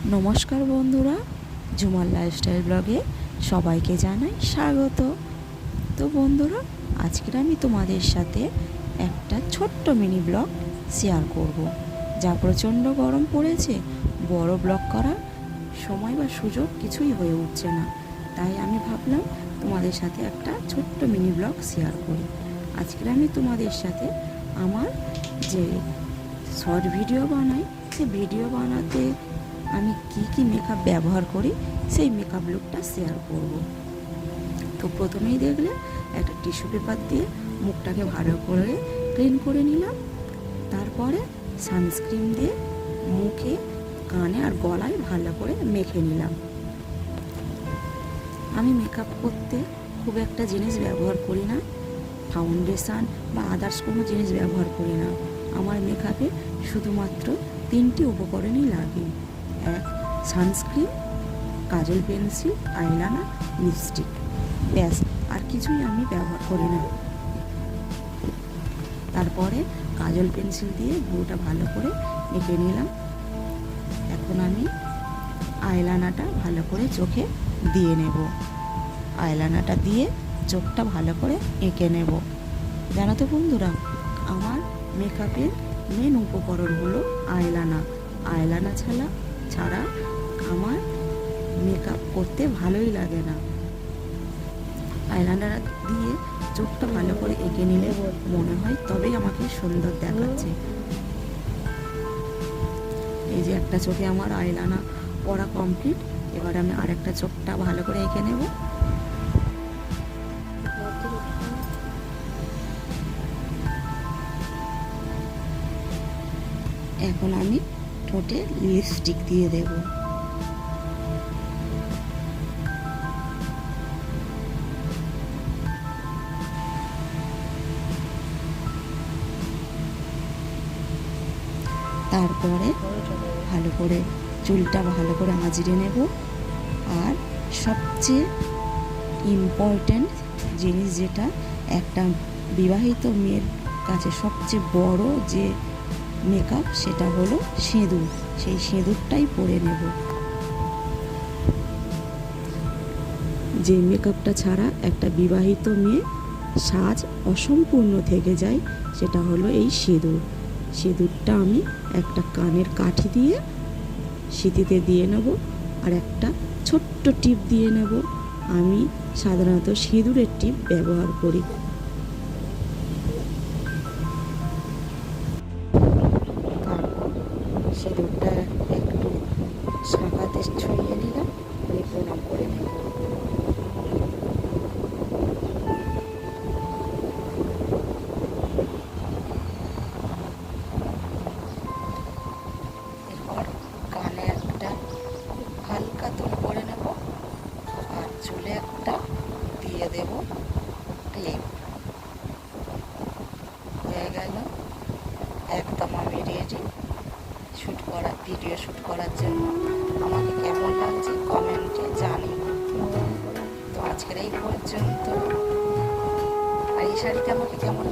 নমস্কার বন্ধুরা, ঝুমার লাইফস্টাইল ব্লগে সবাইকে জানাই স্বাগত। তো বন্ধুরা, আজকের আমি তোমাদের সাথে একটা ছোট্ট মিনি ব্লগ শেয়ার করব। যা প্রচণ্ড গরম পড়েছে, বড় ব্লগ করার সময় বা সুযোগ কিছুই হয়ে উঠছে না। তাই আমি ভাবলাম তোমাদের সাথে একটা ছোট্ট মিনি ব্লগ শেয়ার করি। আজকের আমি তোমাদের সাথে আমার যে শর্ট ভিডিও বানাই, সে ভিডিও বানাতে আমি কি মেকআপ ব্যবহার করি সেই মেকআপ লুকটা শেয়ার করব। তো প্রথমেই দেখলে একটা টিস্যু পেপার দিয়ে মুখটাকে ভালো করে ক্লিন করে নিলাম। তারপরে সানস্ক্রিন দিয়ে মুখে, কানে আর গলায় ভালো করে মেখে নিলাম। আমি মেকআপ করতে খুব একটা জিনিস ব্যবহার করি না, ফাউন্ডেশান বা আদার্স কোনো জিনিস ব্যবহার করি না। আমার মেকআপে শুধুমাত্র 3টি উপকরণই লাগে। এক, সানস্ক্রিন, কাজল পেন্সিল, আইলাইনার, লিপস্টিক, ব্যাস, আর কিছুই আমি ব্যবহার করি না। তারপরে কাজল পেন্সিল দিয়ে ভুরুটা ভালো করে এঁকে নিলাম। এখন আমি আইলাইনারটা ভালো করে চোখে দিয়ে নেব। আইলাইনারটা দিয়ে চোখটা ভালো করে এঁকে নেব। জানো তো বন্ধুরা, আমার মেকআপের মেন উপকরণ হলো আইলাইনার। আইলাইনার ছাড়া আমার মেকআপ করতে ভালোই লাগে না। আইলাইনার দিয়ে চোখটা ভালো করে এঁকে নিলে মনে হয় তবেই আমাকে সুন্দর দেখাচ্ছে। এই যে একটা চোখে আমার আইলাইনার পরা কমপ্লিট। এবার আমি আরেকটা চোখটা ভালো করে এঁকে নেব। এখন আমি ঠোঁটে লিপস্টিক দিয়ে দেব। তারপরে ভালো করে চুলটা ভালো করে আঁচড়ে নেব। আর সবচেয়ে ইম্পর্ট্যান্ট জিনিস, যেটা একটা বিবাহিত মেয়ের কাছে সবচেয়ে বড় যে মেকআপ, সেটা হলো সিঁদুর। সেই সিঁদুরটাই পরে নেব। যে মেকআপটা ছাড়া একটা বিবাহিত মেয়ে সাজ অসম্পূর্ণ থেকে যায়, সেটা হলো এই সিঁদুর। সিঁদুরটা আমি একটা কানের কাঠি দিয়ে সিঁথিতে দিয়ে নেব, আর একটা ছোট্ট টিপ দিয়ে নেব। আমি সাধারণত সিঁদুরের টিপ ব্যবহার করি। সিঁদুরটা একটু শাঁখাতে ছড়িয়ে নিলাম, প্রণাম করে নেব। এরপর কানে একটা হালকা তুল করে নেব, আর চুলে একটা দিয়ে দেব ক্লিপ। হয়ে গেল, একদম আমি রেডি ভিডিও শ্যুট করার জন্য। আমাকে কেমন লাগছে কমেন্টে জানিও। তো আজকের এই পর্যন্ত। আর এই শাড়িতে আমাকে কেমন